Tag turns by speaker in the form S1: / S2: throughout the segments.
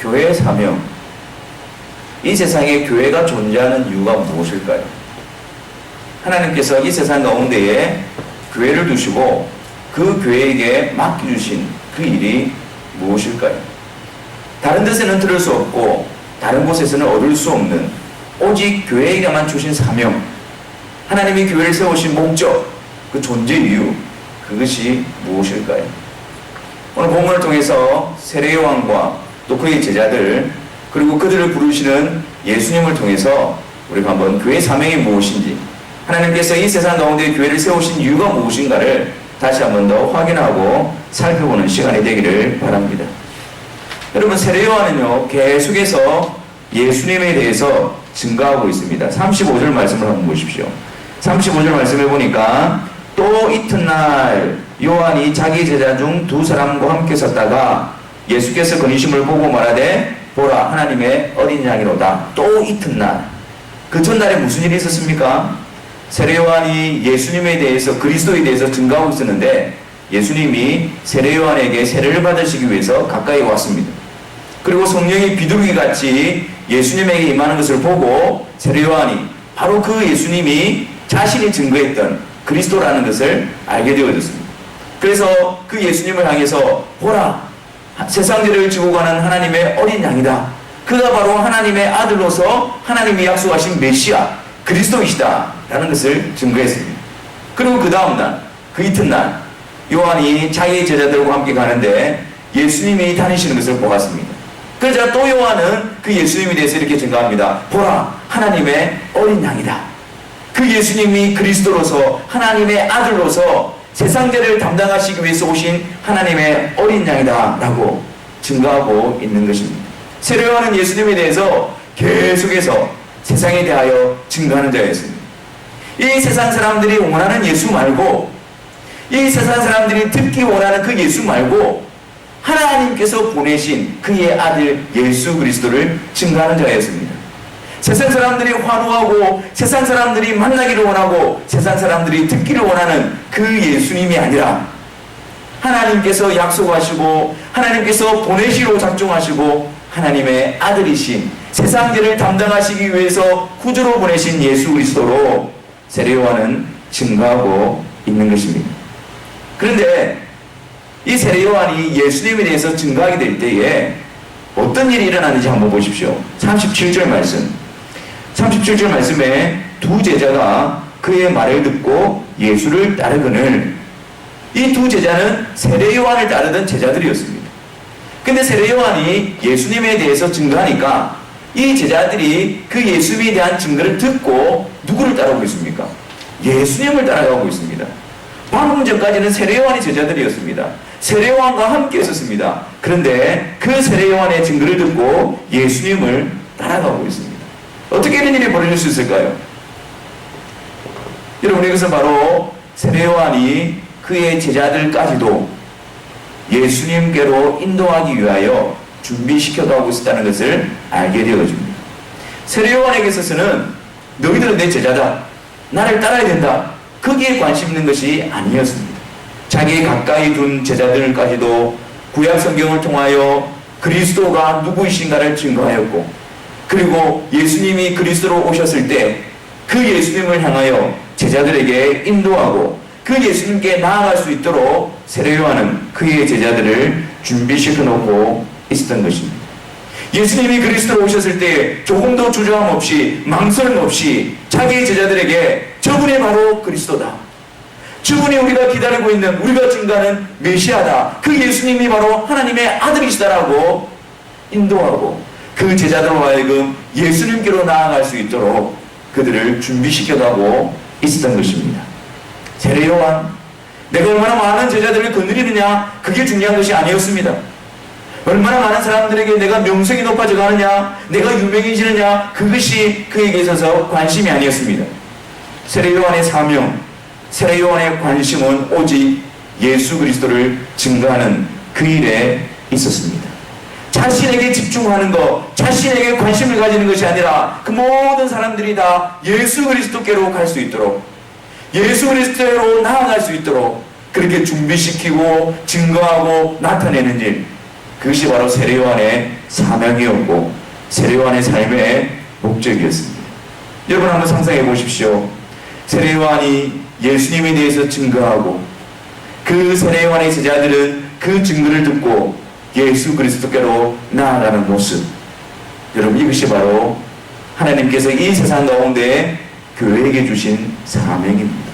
S1: 교회의 사명, 이 세상에 교회가 존재하는 이유가 무엇일까요? 하나님께서 이 세상 가운데에 교회를 두시고 그 교회에게 맡겨주신 그 일이 무엇일까요? 다른 데서는 들을 수 없고 다른 곳에서는 얻을 수 없는 오직 교회에게만 주신 사명, 하나님이 교회를 세우신 목적, 그 존재 이유, 그것이 무엇일까요? 오늘 본문을 통해서 세례요한과 또 그의 제자들, 그리고 그들을 부르시는 예수님을 통해서 우리가 한번 교회의 사명이 무엇인지, 하나님께서 이 세상 가운데 교회를 세우신 이유가 무엇인가를 다시 한번 더 확인하고 살펴보는 시간이 되기를 바랍니다. 여러분, 세례요한은요 계속해서 예수님에 대해서 증거하고 있습니다. 35절 말씀을 한번 보십시오. 35절 말씀해 보니까 또 이튿날 요한이 자기 제자 중 두 사람과 함께 섰다가 예수께서 그니심을 보고 말하되 보라 하나님의 어린 양이로다. 또 이튿날, 그 전날에 무슨 일이 있었습니까? 세례요한이 예수님에 대해서, 그리스도에 대해서 증거하고 있었는데 예수님이 세례요한에게 세례를 받으시기 위해서 가까이 왔습니다. 그리고 성령이 비둘기같이 예수님에게 임하는 것을 보고 세례요한이 바로 그 예수님이 자신이 증거했던 그리스도라는 것을 알게 되어졌습니다. 그래서 그 예수님을 향해서 보라, 세상 죄를 지고 가는 하나님의 어린 양이다. 그가 바로 하나님의 아들로서 하나님이 약속하신 메시아 그리스도이시다 라는 것을 증거했습니다. 그리고 그 다음날, 그 이튿날 요한이 자기의 제자들과 함께 가는데 예수님이 다니시는 것을 보았습니다. 그러자 또 요한은 그 예수님에 대해서 이렇게 증거합니다. 보라 하나님의 어린 양이다. 그 예수님이 그리스도로서 하나님의 아들로서 세상 죄를 담당하시기 위해서 오신 하나님의 어린 양이다 라고 증거하고 있는 것입니다. 세례요한은 예수님에 대해서 계속해서 세상에 대하여 증거하는 자였습니다. 이 세상 사람들이 원하는 예수 말고, 이 세상 사람들이 듣기 원하는 그 예수 말고 하나님께서 보내신 그의 아들 예수 그리스도를 증거하는 자였습니다. 세상 사람들이 환호하고 세상 사람들이 만나기를 원하고 세상 사람들이 듣기를 원하는 그 예수님이 아니라 하나님께서 약속하시고 하나님께서 보내시로 작정하시고 하나님의 아들이신 세상 죄를 담당하시기 위해서 구주로 보내신 예수 그리스도로 세례요한은 증거하고 있는 것입니다. 그런데 이 세례요한이 예수님에 대해서 증거하게 될 때에 어떤 일이 일어나는지 한번 보십시오. 37절 말씀. 37절 말씀에 두 제자가 그의 말을 듣고 예수를 따르거늘, 이 두 제자는 세례요한을 따르던 제자들이었습니다. 근데 세례요한이 예수님에 대해서 증거하니까 이 제자들이 그 예수님에 대한 증거를 듣고 누구를 따라오고 있습니까? 예수님을 따라가고 있습니다. 방금 전까지는 세례요한이 제자들이었습니다. 세례요한과 함께 있었습니다. 그런데 그 세례요한의 증거를 듣고 예수님을 따라가고 있습니다. 어떻게 이런 일이 벌어질 수 있을까요? 여러분, 이것은 바로 세례요한이 그의 제자들까지도 예수님께로 인도하기 위하여 준비시켜가고 있었다는 것을 알게 되어집니다. 세례요한에게 있어서는 너희들은 내 제자다, 나를 따라야 된다, 거기에 관심 있는 것이 아니었습니다. 자기 가까이 둔 제자들까지도 구약 성경을 통하여 그리스도가 누구이신가를 증거하였고, 그리고 예수님이 그리스도로 오셨을 때 그 예수님을 향하여 제자들에게 인도하고 그 예수님께 나아갈 수 있도록 세례요한은 그의 제자들을 준비시켜 놓고 있었던 것입니다. 예수님이 그리스도로 오셨을 때 조금도 주저함 없이 망설임 없이 자기의 제자들에게 저분이 바로 그리스도다, 저분이 우리가 기다리고 있는, 우리가 증거하는 메시아다, 그 예수님이 바로 하나님의 아들이시다라고 인도하고 그 제자들로 하여금 예수님께로 나아갈 수 있도록 그들을 준비시켜가고 있었던 것입니다. 세례요한, 내가 얼마나 많은 제자들을 거느리느냐, 그게 중요한 것이 아니었습니다. 얼마나 많은 사람들에게 내가 명성이 높아져 가느냐, 내가 유명해지느냐, 그것이 그에게 있어서 관심이 아니었습니다. 세례요한의 사명, 세례요한의 관심은 오직 예수 그리스도를 증거하는 그 일에 있었습니다. 자신에게 집중하는 것, 자신에게 관심을 가지는 것이 아니라 그 모든 사람들이 다 예수 그리스도께로 갈 수 있도록, 예수 그리스도로 나아갈 수 있도록 그렇게 준비시키고 증거하고 나타내는 일, 그것이 바로 세례요한의 사명이었고 세례요한의 삶의 목적이었습니다. 여러분 한번 상상해 보십시오. 세례요한이 예수님에 대해서 증거하고 그 세례요한의 제자들은 그 증거를 듣고 예수 그리스도께로 나아가는 모습. 여러분 이것이 바로 하나님께서 이 세상 가운데 교회에게 주신 사명입니다.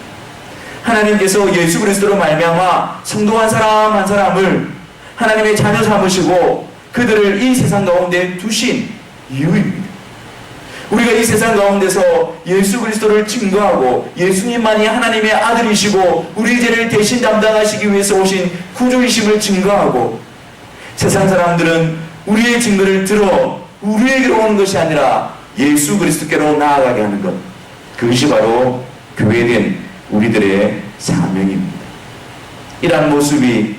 S1: 하나님께서 예수 그리스도로 말미암아 성도 한 사람 한 사람을 하나님의 자녀 삼으시고 그들을 이 세상 가운데 두신 이유입니다. 우리가 이 세상 가운데서 예수 그리스도를 증거하고 예수님만이 하나님의 아들이시고 우리 죄를 대신 담당하시기 위해서 오신 구주이심을 증거하고 세상 사람들은 우리의 증거를 들어 우리에게로 오는 것이 아니라 예수 그리스도께로 나아가게 하는 것, 그것이 바로 교회된 우리들의 사명입니다. 이러한 모습이,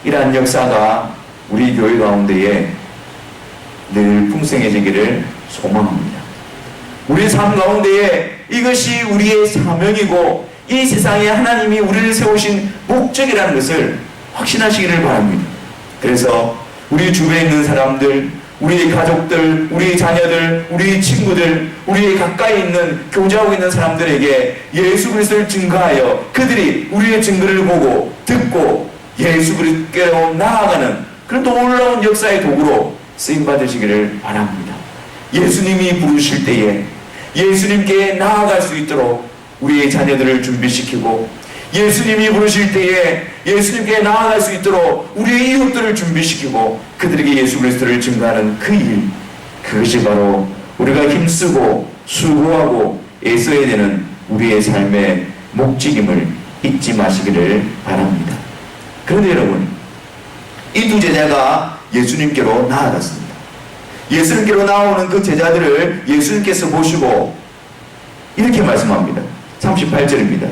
S1: 이러한 역사가 우리 교회 가운데에 늘 풍성해지기를 소망합니다. 우리 삶 가운데에 이것이 우리의 사명이고 이 세상에 하나님이 우리를 세우신 목적이라는 것을 확신하시기를 바랍니다. 그래서 우리 주변에 있는 사람들, 우리의 가족들, 우리의 자녀들, 우리의 친구들, 우리의 가까이 있는 교제하고 있는 사람들에게 예수 그리스도를 증거하여 그들이 우리의 증거를 보고 듣고 예수 그리스도께로 나아가는 그런 놀라운 역사의 도구로 쓰임받으시기를 바랍니다. 예수님이 부르실 때에 예수님께 나아갈 수 있도록 우리의 자녀들을 준비시키고 예수님이 부르실 때에 예수님께 나아갈 수 있도록 우리의 이웃들을 준비시키고 그들에게 예수 그리스도를 증거하는 그 일, 그것이 바로 우리가 힘쓰고 수고하고 애써야 되는 우리의 삶의 목적임을 잊지 마시기를 바랍니다. 그런데 여러분, 이 두 제자가 예수님께로 나아갔습니다. 예수님께로 나오는 그 제자들을 예수님께서 보시고 이렇게 말씀합니다. 38절입니다.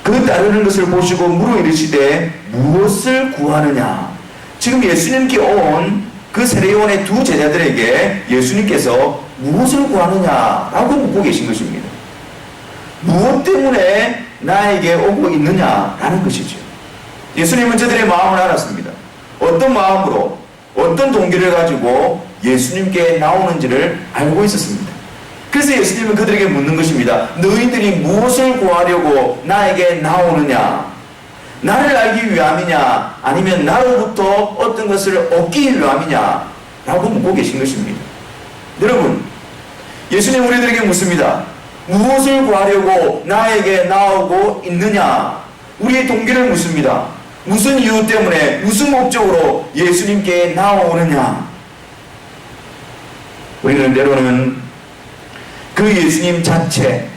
S1: 그 따르는 것을 보시고 물어 이르시되 무엇을 구하느냐. 지금 예수님께 온 그 세례요한의 두 제자들에게 예수님께서 무엇을 구하느냐라고 묻고 계신 것입니다. 무엇 때문에 나에게 오고 있느냐라는 것이죠. 예수님은 저들의 마음을 알았습니다. 어떤 마음으로 어떤 동기를 가지고 예수님께 나오는지를 알고 있었습니다. 그래서 예수님은 그들에게 묻는 것입니다. 너희들이 무엇을 구하려고 나에게 나오느냐? 나를 알기 위함이냐? 아니면 나로부터 어떤 것을 얻기 위함이냐? 라고 묻고 계신 것입니다. 여러분, 예수님 우리들에게 묻습니다. 무엇을 구하려고 나에게 나오고 있느냐? 우리의 동기를 묻습니다. 무슨 이유 때문에 무슨 목적으로 예수님께 나오느냐? 우리는 때로는 그 예수님 자체,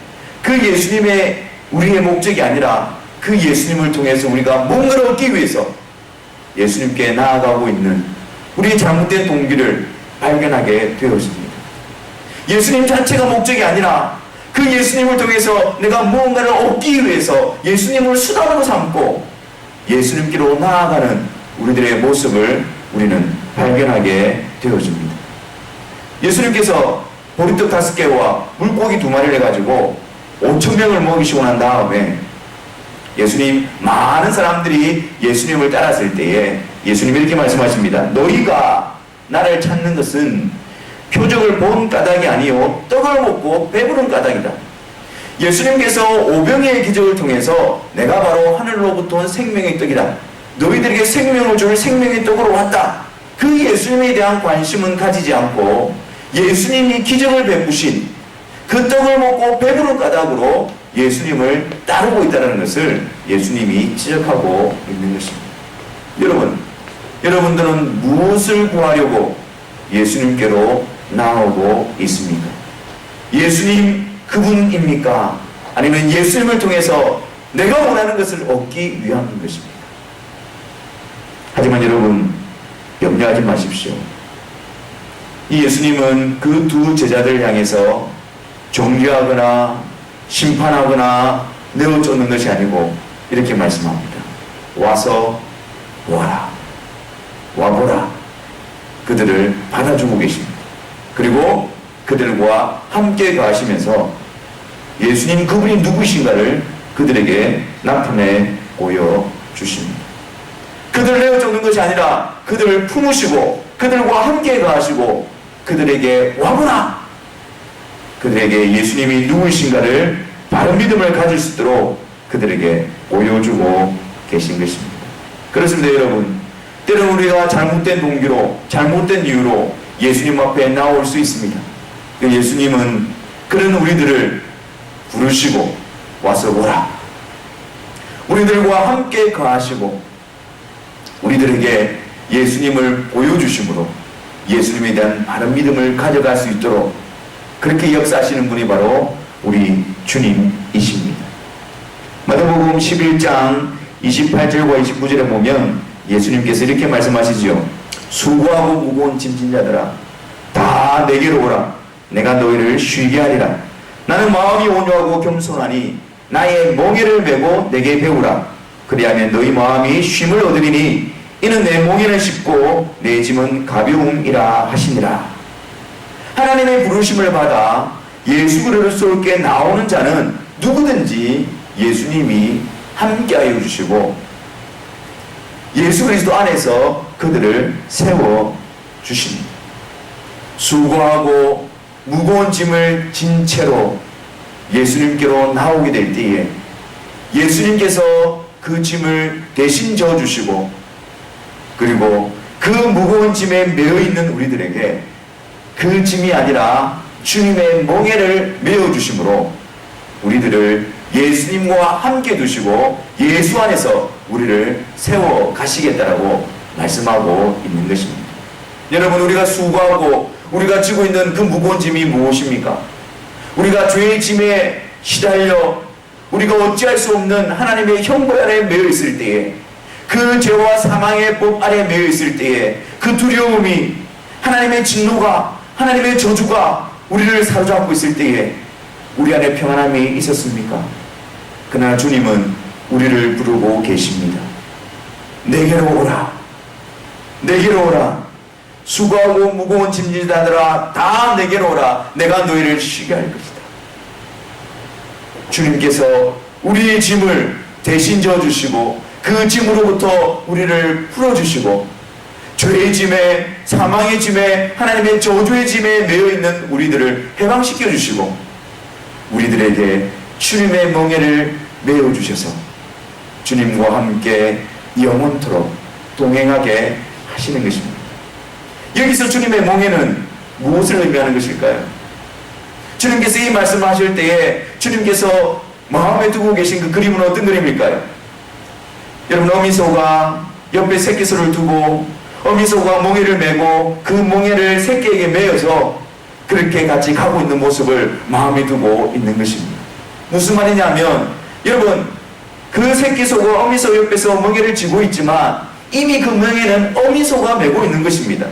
S1: 그 예수님의 우리의 목적이 아니라 그 예수님을 통해서 우리가 뭔가를 얻기 위해서 예수님께 나아가고 있는 우리의 잘못된 동기를 발견하게 되었습니다. 예수님 자체가 목적이 아니라 그 예수님을 통해서 내가 무언가를 얻기 위해서 예수님을 수단으로 삼고 예수님께로 나아가는 우리들의 모습을 우리는 발견하게 되어집니다. 예수님께서 보리떡 5개와 물고기 2마리를 해가지고 5,000명을 먹이시고 난 다음에 예수님, 많은 사람들이 예수님을 따랐을 때에 예수님이 이렇게 말씀하십니다. 너희가 나를 찾는 것은 표적을 본 까닭이 아니요 떡을 먹고 배부른 까닭이다. 예수님께서 오병이의 기적을 통해서 내가 바로 하늘로부터 온 생명의 떡이다. 너희들에게 생명을 줄 생명의 떡으로 왔다. 그 예수님에 대한 관심은 가지지 않고 예수님이 기적을 베푸신 그 떡을 먹고 배부른 까닭으로 예수님을 따르고 있다는 것을 예수님이 지적하고 있는 것입니다. 여러분, 여러분들은 무엇을 구하려고 예수님께로 나오고 있습니까? 예수님 그분입니까? 아니면 예수님을 통해서 내가 원하는 것을 얻기 위함인 것입니까? 하지만 여러분, 염려하지 마십시오. 이 예수님은 그 두 제자들을 향해서 정죄하거나 심판하거나 내어쫓는 것이 아니고 이렇게 말씀합니다. 와서 보아라. 와보라. 그들을 받아주고 계십니다. 그리고 그들과 함께 가시면서 예수님 그분이 누구신가를 그들에게 나타내 보여주십니다. 그들을 내어쫓는 것이 아니라 그들을 품으시고 그들과 함께 가시고 그들에게 와보라, 그들에게 예수님이 누구이신가를 바른 믿음을 가질 수 있도록 그들에게 보여주고 계신 것입니다. 그렇습니다. 여러분, 때로는 우리가 잘못된 동기로 잘못된 이유로 예수님 앞에 나올 수 있습니다. 예수님은 그런 우리들을 부르시고 와서 오라, 우리들과 함께 거하시고 우리들에게 예수님을 보여주심으로 예수님에 대한 바른 믿음을 가져갈 수 있도록 그렇게 역사하시는 분이 바로 우리 주님이십니다. 마태복음 11장 28절과 29절에 보면 예수님께서 이렇게 말씀하시죠. 수고하고 무거운 짐진 자들아 다 내게로 오라, 내가 너희를 쉬게 하리라. 나는 마음이 온유하고 겸손하니 나의 멍에를 메고 내게 배우라. 그리하면 너희 마음이 쉼을 얻으리니 이는 내 멍에는 쉽고 내 짐은 가벼움이라 하시니라. 하나님의 부르심을 받아 예수 그리스도께 나오는 자는 누구든지 예수님이 함께하여 주시고 예수 그리스도 안에서 그들을 세워 주십니다. 수고하고 무거운 짐을 진 채로 예수님께로 나오게 될 때에 예수님께서 그 짐을 대신 져주시고 그리고 그 무거운 짐에 매여 있는 우리들에게 그 짐이 아니라 주님의 멍에를 메어 주심으로 우리들을 예수님과 함께 두시고 예수 안에서 우리를 세워 가시겠다라고 말씀하고 있는 것입니다. 여러분, 우리가 수고하고 우리가 지고 있는 그 무거운 짐이 무엇입니까? 우리가 죄의 짐에 시달려 우리가 어찌할 수 없는 하나님의 형벌 아래 매여 있을 때에 그 죄와 사망의 법 아래 매여 있을 때에 그 두려움이 하나님의 진노가 하나님의 저주가 우리를 사로잡고 있을 때에 우리 안에 평안함이 있었습니까? 그러나 주님은 우리를 부르고 계십니다. 내게로 오라, 내게로 오라. 수고하고 무거운 짐진 자들아 다 내게로 오라, 내가 너희를 쉬게 할 것이다. 주님께서 우리의 짐을 대신 져주시고 그 짐으로부터 우리를 풀어주시고 죄의 짐에 사망의 짐에 하나님의 저주의 짐에 매여있는 우리들을 해방시켜 주시고 우리들에게 주님의 멍에를 메어주셔서 주님과 함께 영원토록 동행하게 하시는 것입니다. 여기서 주님의 멍에는 무엇을 의미하는 것일까요? 주님께서 이 말씀을 하실 때에 주님께서 마음에 두고 계신 그 그림은 어떤 그림일까요? 여러분, 어미소가 옆에 새끼소를 두고 어미소가 멍에를 메고 그 멍에를 새끼에게 메어서 그렇게 같이 가고 있는 모습을 마음에 두고 있는 것입니다. 무슨 말이냐면 여러분, 그 새끼소가 어미소 옆에서 멍에를 쥐고 있지만 이미 그 멍에는 어미소가 메고 있는 것입니다.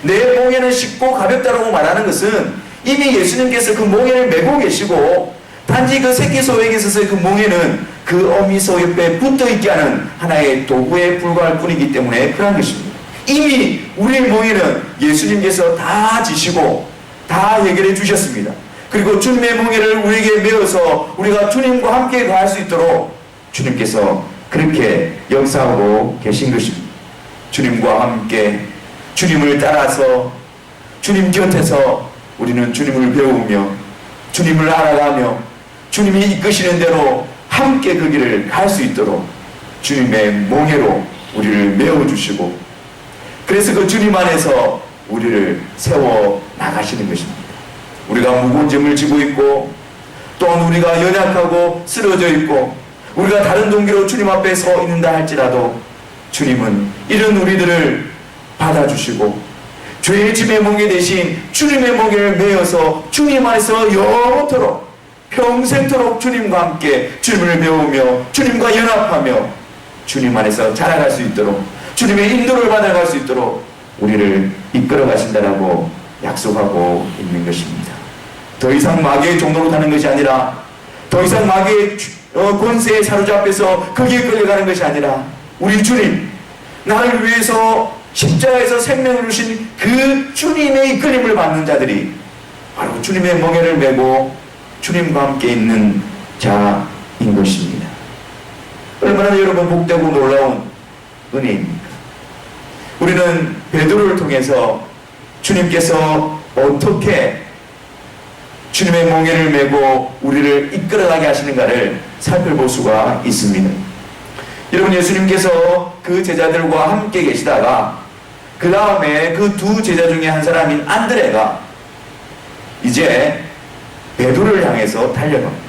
S1: 내 멍에는 쉽고 가볍다라고 말하는 것은 이미 예수님께서 그 멍에를 메고 계시고 단지 그 새끼소에게 있어서의 그 멍에는 그 어미소 옆에 붙어있게 하는 하나의 도구에 불과할 뿐이기 때문에 그런 것입니다. 이미 우리의 멍에는 예수님께서 다 지시고 다 해결해 주셨습니다. 그리고 주님의 멍에를 우리에게 메어서 우리가 주님과 함께 갈 수 있도록 주님께서 그렇게 역사하고 계신 것입니다. 주님과 함께 주님을 따라서 주님 곁에서 우리는 주님을 배우며 주님을 알아가며 주님이 이끄시는 대로 함께 그 길을 갈 수 있도록 주님의 멍에로 우리를 메어주시고 그래서 그 주님 안에서 우리를 세워 나가시는 것입니다. 우리가 무거운 짐을 지고 있고 또한 우리가 연약하고 쓰러져 있고 우리가 다른 동기로 주님 앞에 서 있는다 할지라도 주님은 이런 우리들을 받아주시고 죄의 짐의 멍에 대신 주님의 멍에를 메어서 주님 안에서 영원토록 평생토록 주님과 함께 주님을 배우며 주님과 연합하며 주님 안에서 자라갈 수 있도록 주님의 인도를 받아갈 수 있도록 우리를 이끌어 가신다라고 약속하고 있는 것입니다. 더 이상 마귀의 종로로 가는 것이 아니라 더 이상 마귀의 권세에 사로잡혀서 거기에 끌려가는 것이 아니라 우리 주님, 나를 위해서 십자가에서 생명을 주신 그 주님의 이끌림을 받는 자들이 바로 주님의 멍에를 메고 주님과 함께 있는 자인 것입니다. 얼마나 여러분 복되고 놀라운 은혜입니까? 우리는 베드로를 통해서 주님께서 어떻게 주님의 몽에를 메고 우리를 이끌어가게 하시는가를 살펴볼 수가 있습니다. 여러분, 예수님께서 그 제자들과 함께 계시다가 그 다음에 그 두 제자 중에 한 사람인 안드레가 이제 베드로를 향해서 달려갑니다.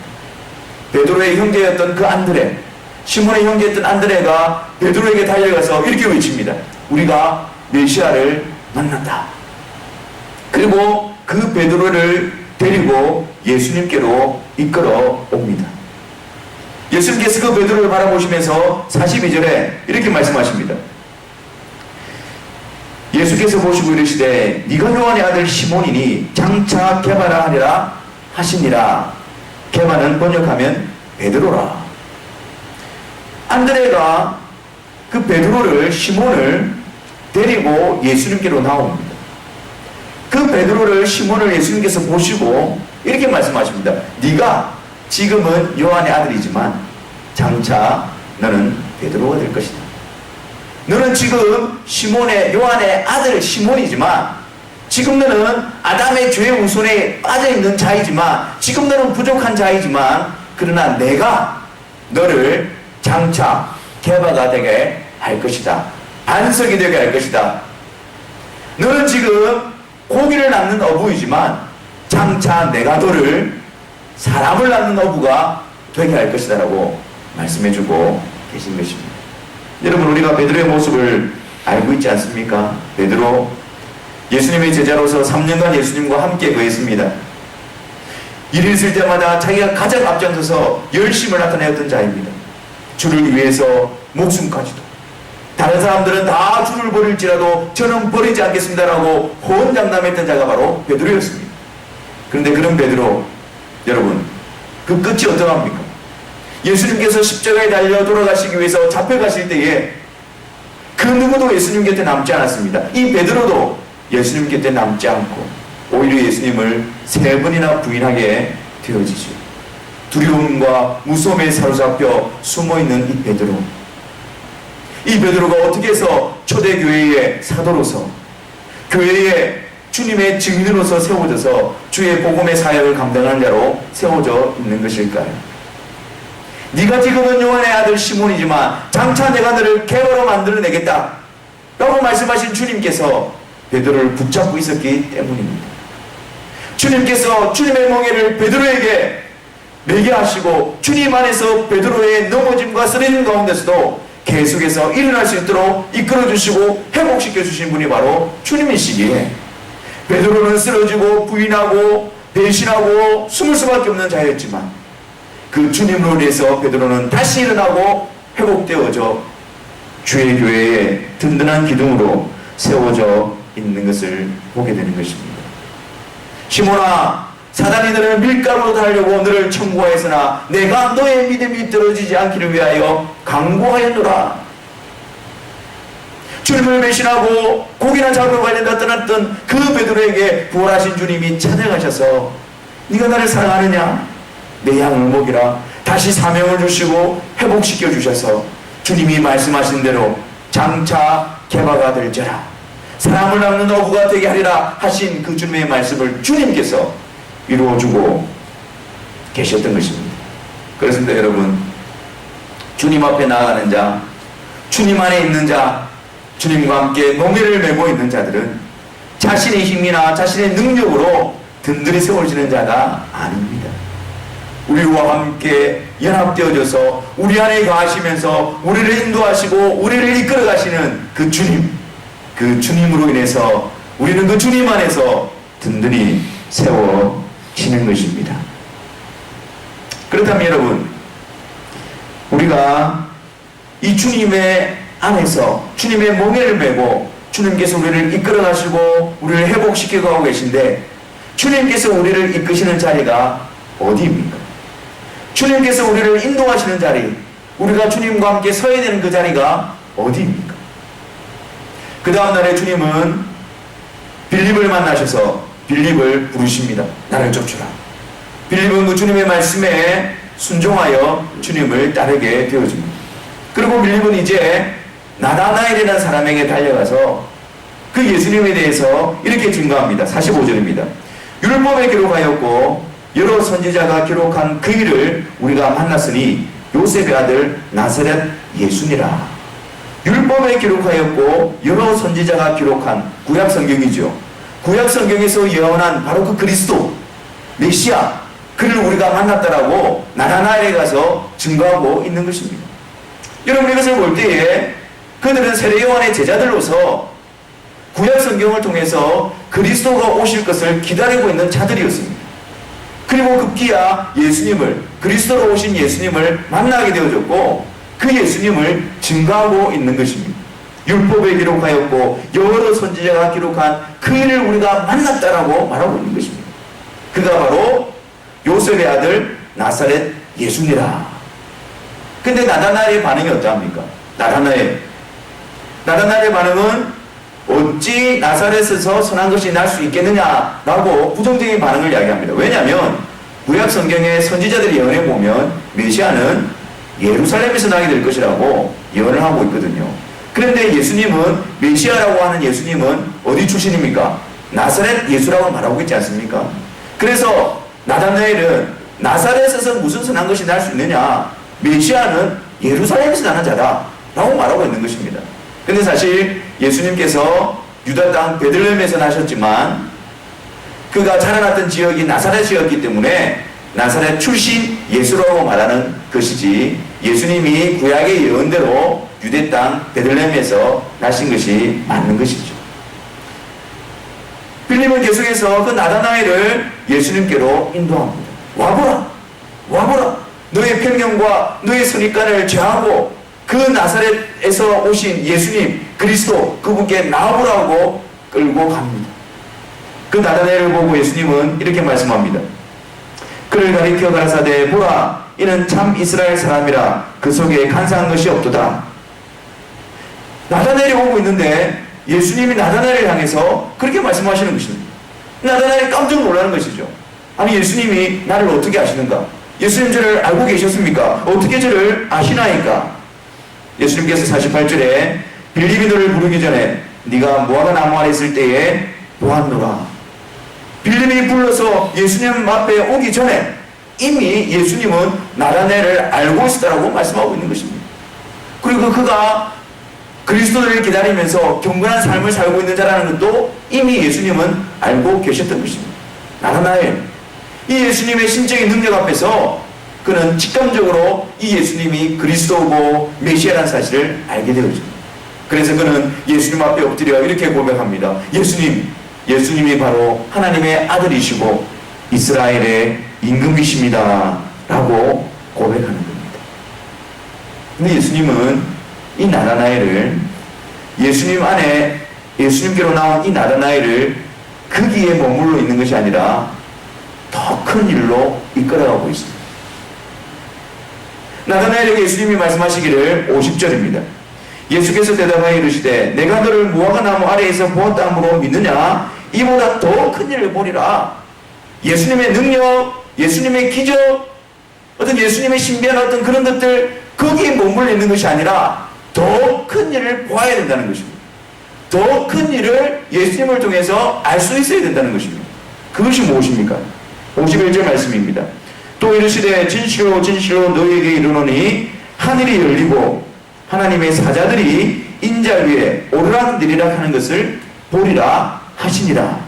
S1: 베드로의 형제였던 그 안드레, 시몬의 형제였던 안드레가 베드로에게 달려가서 이렇게 외칩니다. 우리가 메시아를 만났다. 그리고 그 베드로를 데리고 예수님께로 이끌어 옵니다. 예수님께서 그 베드로를 바라보시면서 42절에 이렇게 말씀하십니다. 예수께서 보시고 이르시되 네가 요한의 아들 시몬이니 장차 게바라 하리라 하시니라. 게바는 번역하면 베드로라. 안드레가 그 베드로를, 시몬을 데리고 예수님께로 나옵니다. 그 베드로를, 시몬을 예수님께서 보시고 이렇게 말씀하십니다. 네가 지금은 요한의 아들이지만 장차 너는 베드로가 될 것이다. 너는 지금 요한의 아들 시몬이지만 지금 너는 아담의 죄의 우선에 빠져있는 자이지만 지금 너는 부족한 자이지만 그러나 내가 너를 장차 게바가 되게 할 것이다. 반석이 되게 할 것이다. 너는 지금 고기를 낳는 어부이지만 장차 내가 너를 사람을 낳는 어부가 되게 할 것이다 라고 말씀해주고 계신 것입니다. 여러분, 우리가 베드로의 모습을 알고 있지 않습니까? 베드로 예수님의 제자로서 3년간 예수님과 함께 거했습니다. 일이 있을 때마다 자기가 가장 앞장서서 열심을 나타내었던 자입니다. 주를 위해서 목숨까지도. 다른 사람들은 다 주를 버릴지라도 저는 버리지 않겠습니다라고 호언장담했던 자가 바로 베드로였습니다. 그런데 그런 베드로, 여러분, 그 끝이 어떠합니까? 예수님께서 십자가에 달려 돌아가시기 위해서 잡혀가실 때에 그 누구도 예수님 곁에 남지 않았습니다. 이 베드로도 예수님 곁에 남지 않고 오히려 예수님을 3번이나 부인하게 되어지죠. 두려움과 무서움에 사로잡혀 숨어있는 이 베드로. 이 베드로가 어떻게 해서 초대교회의 사도로서 교회의 주님의 증인으로서 세워져서 주의 복음의 사역을 감당하는 자로 세워져 있는 것일까요? 네가 지금은 요한의 아들 시몬이지만 장차 내가 너를 게바로 만들어내겠다 라고 말씀하신 주님께서 베드로를 붙잡고 있었기 때문입니다. 주님께서 주님의 멍에를 베드로에게 매게 하시고 주님 안에서 베드로의 넘어짐과 쓰러짐 가운데서도 계속해서 일어날 수 있도록 이끌어주시고 회복시켜주신 분이 바로 주님이시기에 베드로는 쓰러지고 부인하고 배신하고 숨을 수밖에 없는 자였지만 그 주님으로 인해서 베드로는 다시 일어나고 회복되어져 주의 교회의 든든한 기둥으로 세워져 있는 것을 보게 되는 것입니다. 시몬아, 사단이 너를 밀가루로 달려고 너를 청구하였으나 내가 너의 믿음이 떨어지지 않기를 위하여 강구하였노라. 주님을 배신하고 고기나 잡으러 가려다 떠났던 그 베드로에게 부활하신 주님이 찾아가셔서 네가 나를 사랑하느냐? 내 양을 먹이라. 다시 사명을 주시고 회복시켜 주셔서 주님이 말씀하신 대로 장차 게바가 될지라 사람을 낳는 어부가 되게 하리라 하신 그 주님의 말씀을 주님께서 이루어주고 계셨던 것입니다. 그렇습니다. 여러분, 주님 앞에 나아가는 자, 주님 안에 있는 자, 주님과 함께 몽에를 메고 있는 자들은 자신의 힘이나 자신의 능력으로 든든히 세워지는 자가 아닙니다. 우리와 함께 연합되어져서 우리 안에 거하시면서 우리를 인도하시고 우리를 이끌어 가시는 그 주님, 그 주님으로 인해서 우리는 그 주님 안에서 든든히 세워지는 것입니다. 그렇다면 여러분, 우리가 이 주님의 안에서 주님의 몽에를 메고 주님께서 우리를 이끌어 가시고 우리를 회복시켜 가고 계신데 주님께서 우리를 이끄시는 자리가 어디입니까? 주님께서 우리를 인도하시는 자리, 우리가 주님과 함께 서야 되는 그 자리가 어디입니까? 그 다음날에 주님은 빌립을 만나셔서 빌립을 부르십니다. 나를 쫓으라. 빌립은 그 주님의 말씀에 순종하여 주님을 따르게 되어집니다. 그리고 빌립은 이제 나다나엘이라는 사람에게 달려가서 그 예수님에 대해서 이렇게 증거합니다. 45절입니다. 율법에 기록하였고 여러 선지자가 기록한 그 일을 우리가 만났으니 요셉의 아들 나사렛 예수니라. 율법에 기록하였고 여러 선지자가 기록한 구약 성경이죠. 구약 성경에서 예언한 바로 그 그리스도 메시아, 그를 우리가 만났다라고 나다나엘에 가서 증거하고 있는 것입니다. 여러분, 이것을 볼 때에 그들은 세례요한의 제자들로서 구약 성경을 통해서 그리스도가 오실 것을 기다리고 있는 자들이었습니다. 그리고 급기야 예수님을, 그리스도로 오신 예수님을 만나게 되어졌고 그 예수님을 증거하고 있는 것입니다. 율법에 기록하였고 여러 선지자가 기록한 그 일을 우리가 만났다라고 말하고 있는 것입니다. 그가 바로 요셉의 아들 나사렛 예수니라. 근데 나다나엘의 반응이 어떠합니까? 나다나엘의 반응은 어찌 나사렛에서 선한 것이 날 수 있겠느냐라고 부정적인 반응을 이야기합니다. 왜냐하면 구약 성경의 선지자들의 예언에 보면 메시아는 예루살렘에서 나게 될 것이라고 예언을 하고 있거든요. 그런데 예수님은, 메시아라고 하는 예수님은 어디 출신입니까? 나사렛 예수라고 말하고 있지 않습니까? 그래서 나다나엘은 나사렛에서 무슨 선한 것이 날 수 있느냐, 메시아는 예루살렘에서 나는 자다 라고 말하고 있는 것입니다. 근데 사실 예수님께서 유다 땅 베들레헴에서 나셨지만 그가 자라났던 지역이 나사렛이었기 때문에 나사렛 출신 예수라고 말하는 것이지, 예수님이 구약의 예언대로 유대 땅 베들레헴에서 나신 것이 맞는 것이죠. 빌립은 계속해서 그 나다나엘을 예수님께로 인도합니다. 와보라. 너의 편견과 너의 선입관을 제하고 그 나사렛에서 오신 예수님 그리스도, 그분께 나오라고 끌고 갑니다. 그 나다나엘을 보고 예수님은 이렇게 말씀합니다. 그를 가리켜 가라사대, 보라, 이는 참 이스라엘 사람이라 그 속에 간사한 것이 없도다. 나다나엘이 오고 있는데 예수님이 나다나엘을 향해서 그렇게 말씀하시는 것입니다. 나다나엘이 깜짝 놀라는 것이죠. 아니, 예수님이 나를 어떻게 아시는가? 예수님 저를 알고 계셨습니까? 어떻게 저를 아시나이까? 예수님께서 48절에 빌립이 너를 부르기 전에 네가 무화과 나무 아래 있을 때에 보았노라. 빌립이 불러서 예수님 앞에 오기 전에 이미 예수님은 나다나엘을 알고 있었다고 말씀하고 있는 것입니다. 그리고 그가 그리스도를 기다리면서 경건한 삶을 살고 있는 자라는 것도 이미 예수님은 알고 계셨던 것입니다. 나다나엘, 이 예수님의 신적인 능력 앞에서 그는 직감적으로 이 예수님이 그리스도고 메시아라는 사실을 알게 되었죠. 그래서 그는 예수님 앞에 엎드려 이렇게 고백합니다. 예수님이 바로 하나님의 아들이시고 이스라엘의 임금이십니다 라고 고백하는 겁니다. 근데 예수님은 이 나다나엘을, 예수님께로 나온 이 나다나엘을 거기에 머물러 있는 것이 아니라 더 큰 일로 이끌어가고 있습니다. 나다나엘에게 예수님이 말씀하시기를 50절입니다. 예수께서 대답하여 이르시되 내가 너를 무화과 나무 아래에서 보았다 함으로 믿느냐? 이보다 더 큰 일을 보리라. 예수님의 능력, 예수님의 기적, 어떤 예수님의 신비한 어떤 그런 것들, 거기에 머물러 있는 것이 아니라 더 큰 일을 보아야 된다는 것입니다. 더 큰 일을 예수님을 통해서 알 수 있어야 된다는 것입니다. 그것이 무엇입니까? 51절 말씀입니다. 또 이르시되 진실로 너희에게 이르노니 하늘이 열리고 하나님의 사자들이 인자 위에 오르락내리락 하는 것을 보리라 하시니라.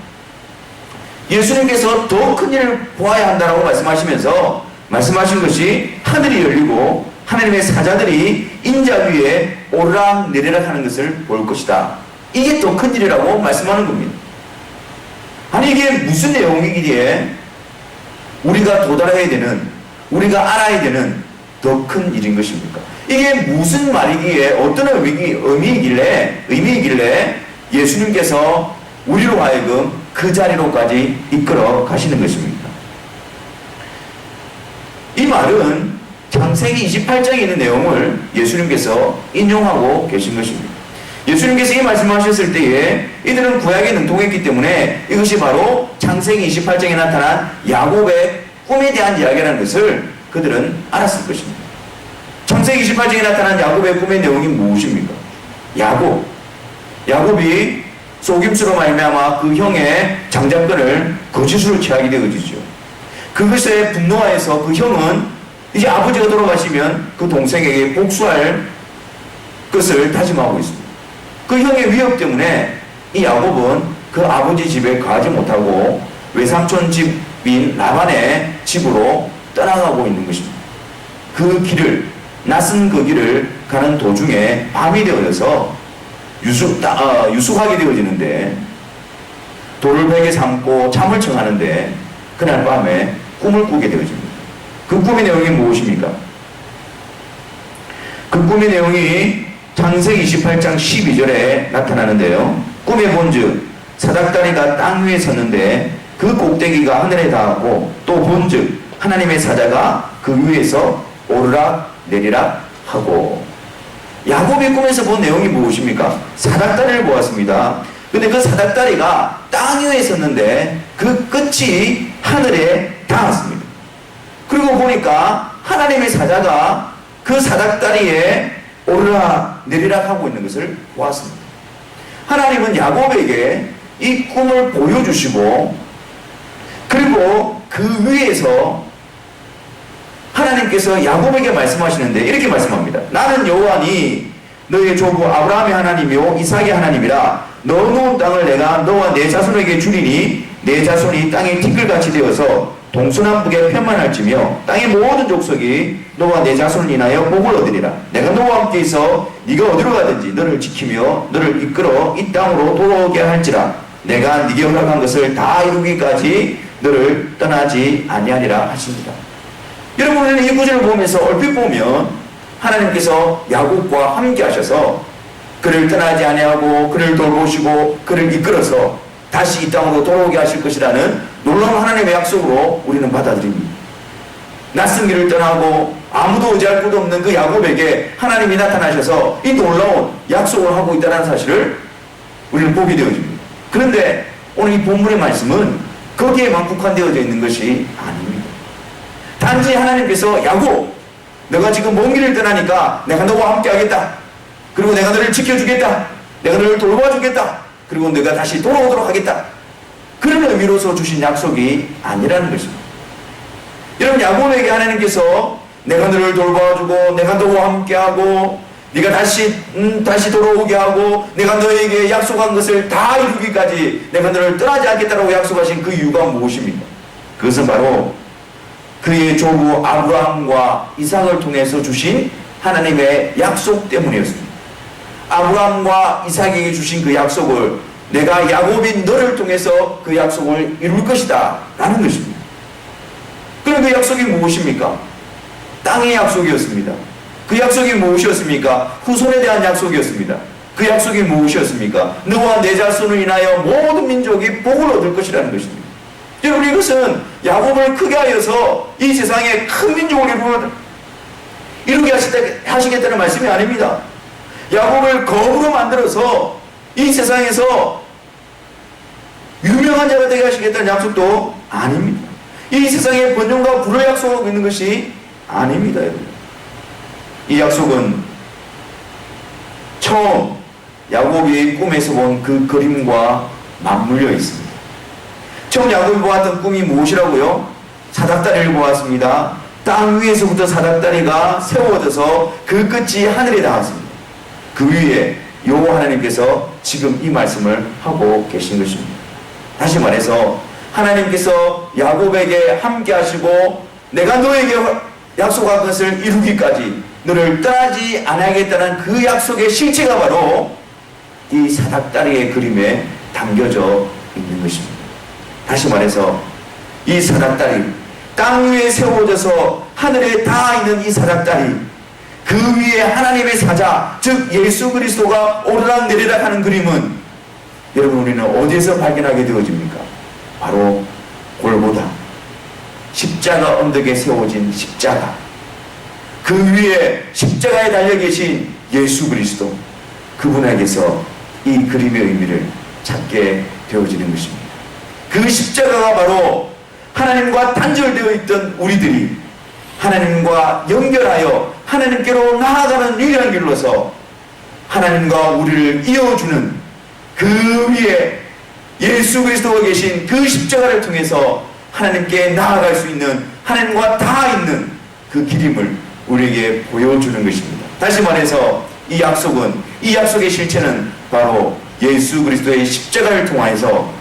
S1: 예수님께서 더 큰 일을 보아야 한다라고 말씀하시면서 말씀하신 것이 하늘이 열리고 하나님의 사자들이 인자 위에 오르락내리락 하는 것을 볼 것이다. 이게 더 큰 일이라고 말씀하는 겁니다. 아니, 이게 무슨 내용이기에 우리가 도달해야 되는, 우리가 알아야 되는 더 큰 일인 것입니까? 이게 무슨 말이기에, 어떤 의미이길래 예수님께서 우리로 하여금 그 자리로까지 이끌어 가시는 것입니다. 이 말은 창세기 28장에 있는 내용을 예수님께서 인용하고 계신 것입니다. 예수님께서 이 말씀하셨을 때에 이들은 구약에 능통했기 때문에 이것이 바로 창세기 28장에 나타난 야곱의 꿈에 대한 이야기라는 것을 그들은 알았을 것입니다. 창세기 28장에 나타난 야곱의 꿈의 내용이 무엇입니까? 야곱이 속임수로 말미암아 그 형의 장자권을 거짓으로 취하게 되어지죠. 그것에 분노하여서 그 형은 이제 아버지가 돌아가시면 그 동생에게 복수할 것을 다짐하고 있습니다. 그 형의 위협 때문에 이 야곱은 그 아버지 집에 가지 못하고 외삼촌 집인 라반의 집으로 떠나가고 있는 것입니다. 그 길을, 낯선 그 길을 가는 도중에 밤이 되어서 유숙하게 되어지는데, 돌을 베개 삼고 잠을 청하는데 그날 밤에 꿈을 꾸게 되어집니다. 그 꿈의 내용이 무엇입니까? 그 꿈의 내용이 창세기 28장 12절에 나타나는데요. 꿈에 본즉 사닥다리가 땅 위에 섰는데 그 꼭대기가 하늘에 닿았고, 또 본즉 하나님의 사자가 그 위에서 오르락 내리락 하고. 야곱이 꿈에서 본 내용이 무엇입니까? 사닥다리를 보았습니다. 근데 그 사닥다리가 땅 위에 섰는데 그 끝이 하늘에 닿았습니다. 그리고 보니까 하나님의 사자가 그 사닥다리에 오르락 내리락 하고 있는 것을 보았습니다. 하나님은 야곱에게 이 꿈을 보여주시고, 그리고 그 위에서 하나님께서 야곱에게 말씀하시는데 이렇게 말씀합니다. 나는 여호와니 너의 조부 아브라함의 하나님이요 이삭의 하나님이라. 너 놓은 땅을 내가 너와 내 자손에게 주리니 내 자손이 땅의 티끌같이 되어서 동서남북에 편만할지며 땅의 모든 족속이 너와 내 자손을 인하여 복을 얻으리라. 내가 너와 함께 있어 네가 어디로 가든지 너를 지키며 너를 이끌어 이 땅으로 돌아오게 할지라. 내가 네게 허락한 것을 다 이루기까지 너를 떠나지 아니하리라 하십니다. 여러분, 우리는 이 구절을 보면서 얼핏 보면 하나님께서 야곱과 함께 하셔서 그를 떠나지 아니하고 그를 돌보시고 그를 이끌어서 다시 이 땅으로 돌아오게 하실 것이라는 놀라운 하나님의 약속으로 우리는 받아들입니다. 낯선 길을 떠나고 아무도 의지할 곳 없는 그 야곱에게 하나님이 나타나셔서 이 놀라운 약속을 하고 있다는 사실을 우리는 보게 되어집니다. 그런데 오늘 이 본문의 말씀은 거기에만 국한되어져 있는 것이 아닙니다. 단지 하나님께서 야곱, 너가 지금 먼 길을 떠나니까 내가 너와 함께 하겠다. 그리고 내가 너를 지켜주겠다. 내가 너를 돌봐주겠다. 그리고 너가 다시 돌아오도록 하겠다. 그런 의미로서 주신 약속이 아니라는 것입니다. 여러분, 야곱에게 하나님께서 내가 너를 돌봐주고 내가 너와 함께하고 네가 다시 돌아오게 하고 내가 너에게 약속한 것을 다 이루기까지 내가 너를 떠나지 않겠다라고 약속하신 그 이유가 무엇입니까? 그것은 바로 그의 조부 아브라함과 이삭을 통해서 주신 하나님의 약속 때문이었습니다. 아브라함과 이삭에게 주신 그 약속을 내가 야곱인 너를 통해서 그 약속을 이룰 것이다 라는 것입니다. 그럼 그 약속이 무엇입니까? 땅의 약속이었습니다. 그 약속이 무엇이었습니까? 후손에 대한 약속이었습니다. 그 약속이 무엇이었습니까? 너와 내 자손을 인하여 모든 민족이 복을 얻을 것이라는 것입니다. 여러분, 이것은 야곱을 크게 하여서 이 세상에 큰 민족을 이루게 하시겠다는 말씀이 아닙니다. 야곱을 거부로 만들어서 이 세상에서 유명한 자가 되게 하시겠다는 약속도 아닙니다. 이 세상에 번영과 부를 약속하고 있는 것이 아닙니다. 여러분. 이 약속은 처음 야곱이 꿈에서 본 그 그림과 맞물려 있습니다. 처음 야곱이 보았던 꿈이 무엇이라고요? 사닥다리를 보았습니다. 땅 위에서부터 사닥다리가 세워져서 그 끝이 하늘에 닿았습니다. 그 위에 여호와 하나님께서 지금 이 말씀을 하고 계신 것입니다. 다시 말해서 하나님께서 야곱에게 함께 하시고 내가 너에게 약속한 것을 이루기까지 너를 떠나지 않아야겠다는 그 약속의 실체가 바로 이 사닥다리의 그림에 담겨져 있는 것입니다. 다시 말해서 이 사닥다리, 땅 위에 세워져서 하늘에 닿아 있는 이 사닥다리, 그 위에 하나님의 사자, 즉 예수 그리스도가 오르락 내리락 하는 그림은 여러분, 우리는 어디에서 발견하게 되어집니까? 바로 골고다, 십자가 언덕에 세워진 십자가, 그 위에 십자가에 달려 계신 예수 그리스도, 그분에게서 이 그림의 의미를 찾게 되어지는 것입니다. 그 십자가가 바로 하나님과 단절되어 있던 우리들이 하나님과 연결하여 하나님께로 나아가는 유일한 길로서 하나님과 우리를 이어주는 그 위에 예수 그리스도가 계신 그 십자가를 통해서 하나님께 나아갈 수 있는, 하나님과 닿아 있는 그 길임을 우리에게 보여주는 것입니다. 다시 말해서 이 약속은, 이 약속의 실체는 바로 예수 그리스도의 십자가를 통하여서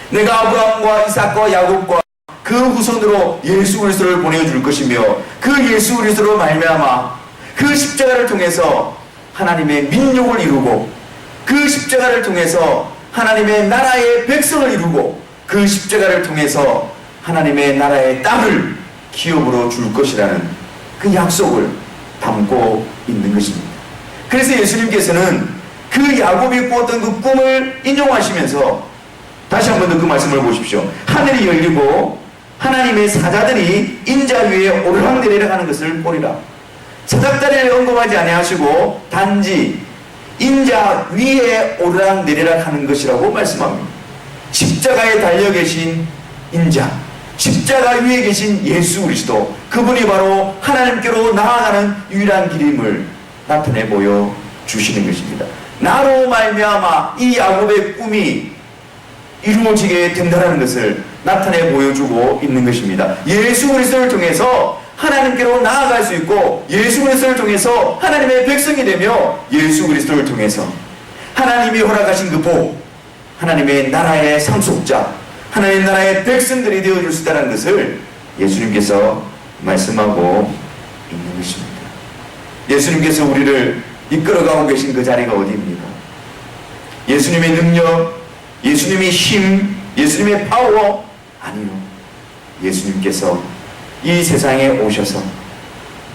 S1: 내가 아브라함과 이삭과 야곱과 그 후손으로 예수 그리스도를 보내줄 것이며, 그 예수 그리스도로 말미암아 그 십자가를 통해서 하나님의 민족을 이루고, 그 십자가를 통해서 하나님의 나라의 백성을 이루고, 그 십자가를 통해서 하나님의 나라의 땅을 기업으로 줄 것이라는 그 약속을 담고 있는 것입니다. 그래서 예수님께서는 그 야곱이 꾸었던 그 꿈을 인용하시면서 다시 한 번 더 그 말씀을 보십시오. 하늘이 열리고 하나님의 사자들이 인자 위에 오르락내리락 하는 것을 보리라. 사닥다리를 언급하지 아니하시고 단지 인자 위에 오르락내리락 하는 것이라고 말씀합니다. 십자가에 달려 계신 인자, 십자가 위에 계신 예수 그리스도, 그분이 바로 하나님께로 나아가는 유일한 길임을 나타내 보여주시는 것입니다. 나로 말미암아 이 야곱의 꿈이 이루어지게 된다는 것을 나타내 보여주고 있는 것입니다. 예수 그리스도를 통해서 하나님께로 나아갈 수 있고, 예수 그리스도를 통해서 하나님의 백성이 되며, 예수 그리스도를 통해서 하나님이 허락하신 그 복, 하나님의 나라의 상속자, 하나님의 나라의 백성들이 되어줄 수 있다는 것을 예수님께서 말씀하고 있는 것입니다. 예수님께서 우리를 이끌어가고 계신 그 자리가 어디입니까? 예수님의 능력, 예수님의 힘, 예수님의 파워? 아니요. 예수님께서 이 세상에 오셔서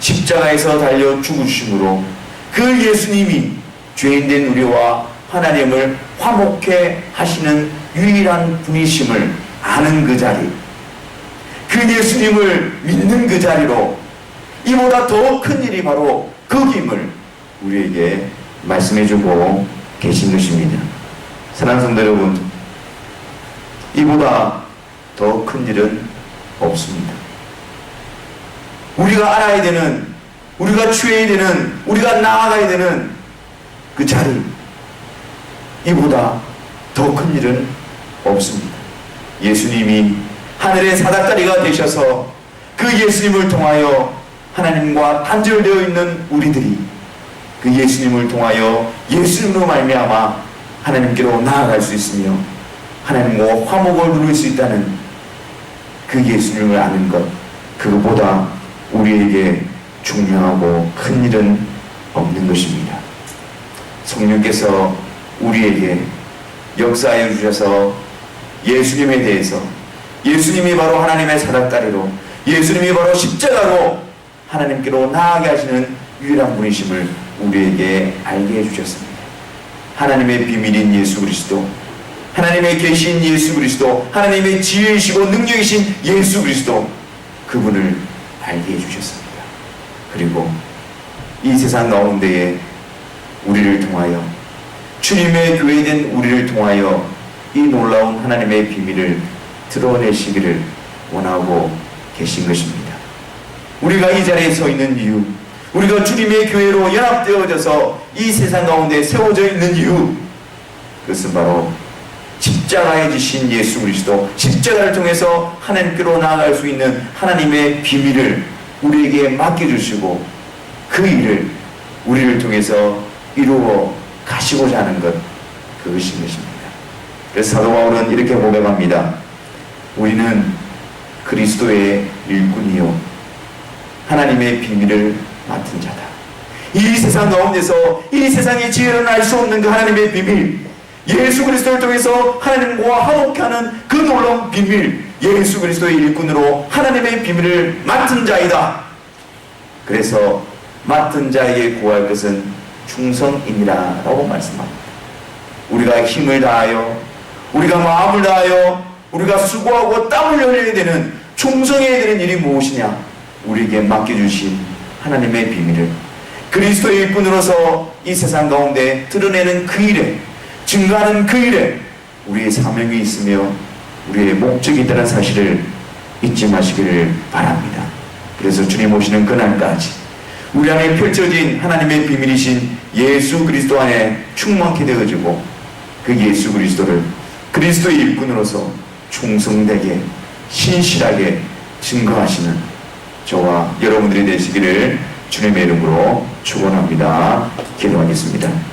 S1: 십자가에서 달려 죽으심으로 그 예수님이 죄인된 우리와 하나님을 화목해 하시는 유일한 분이심을 아는 그 자리, 그 예수님을 믿는 그 자리로 이보다 더 큰 일이 바로 거기임을 우리에게 말씀해주고 계신 것입니다. 사랑하는 성도 여러분, 이보다 더 큰 일은 없습니다. 우리가 알아야 되는, 우리가 취해야 되는, 우리가 나아가야 되는 그 자리, 이보다 더 큰 일은 없습니다. 예수님이 하늘의 사닥다리가 되셔서 그 예수님을 통하여 하나님과 단절되어 있는 우리들이 그 예수님을 통하여 예수님으로 말미암아 하나님께로 나아갈 수 있으며 하나님과 화목을 누릴 수 있다는 그 예수님을 아는 것, 그것보다 우리에게 중요하고 큰 일은 없는 것입니다. 성령께서 우리에게 역사해 주셔서 예수님에 대해서, 예수님이 바로 하나님의 사닥다리로, 예수님이 바로 십자가로 하나님께로 나아가게 하시는 유일한 분이심을 우리에게 알게 해주셨습니다. 하나님의 비밀인 예수 그리스도, 하나님의 계신 예수 그리스도, 하나님의 지혜이시고 능력이신 예수 그리스도, 그분을 알게 해주셨습니다. 그리고 이 세상 가운데에 우리를 통하여, 주님의 교회된 우리를 통하여 이 놀라운 하나님의 비밀을 드러내시기를 원하고 계신 것입니다. 우리가 이 자리에 서 있는 이유, 우리가 주님의 교회로 연합되어져서 이 세상 가운데 세워져 있는 이유, 그것은 바로 십자가에 지신 예수 그리스도, 십자가를 통해서 하나님께로 나아갈 수 있는 하나님의 비밀을 우리에게 맡겨주시고 그 일을 우리를 통해서 이루어 가시고자 하는 것, 그것인 것입니다. 그래서 사도 바울은 이렇게 고백합니다. 우리는 그리스도의 일꾼이요 하나님의 비밀을 맡은 자다. 이 세상 가운데서 이 세상의 지혜로는 알 수 없는 그 하나님의 비밀, 예수 그리스도를 통해서 하나님과 화목하는 그 놀라운 비밀, 예수 그리스도의 일꾼으로 하나님의 비밀을 맡은 자이다. 그래서 맡은 자에게 구할 것은 충성이니라 라고 말씀합니다. 우리가 힘을 다하여, 우리가 마음을 다하여, 우리가 수고하고 땀을 흘려야 되는, 충성해야 되는 일이 무엇이냐? 우리에게 맡겨주신 하나님의 비밀을 그리스도의 일꾼으로서 이 세상 가운데 드러내는 그 일에, 증거하는 그 일에 우리의 사명이 있으며 우리의 목적이 있다는 사실을 잊지 마시기를 바랍니다. 그래서 주님 오시는 그날까지 우리 안에 펼쳐진 하나님의 비밀이신 예수 그리스도 안에 충만케 되어지고 그 예수 그리스도를 그리스도의 일꾼으로서 충성되게 신실하게 증거하시는 저와 여러분들이 되시기를 주님의 이름으로 축원합니다. 기도하겠습니다.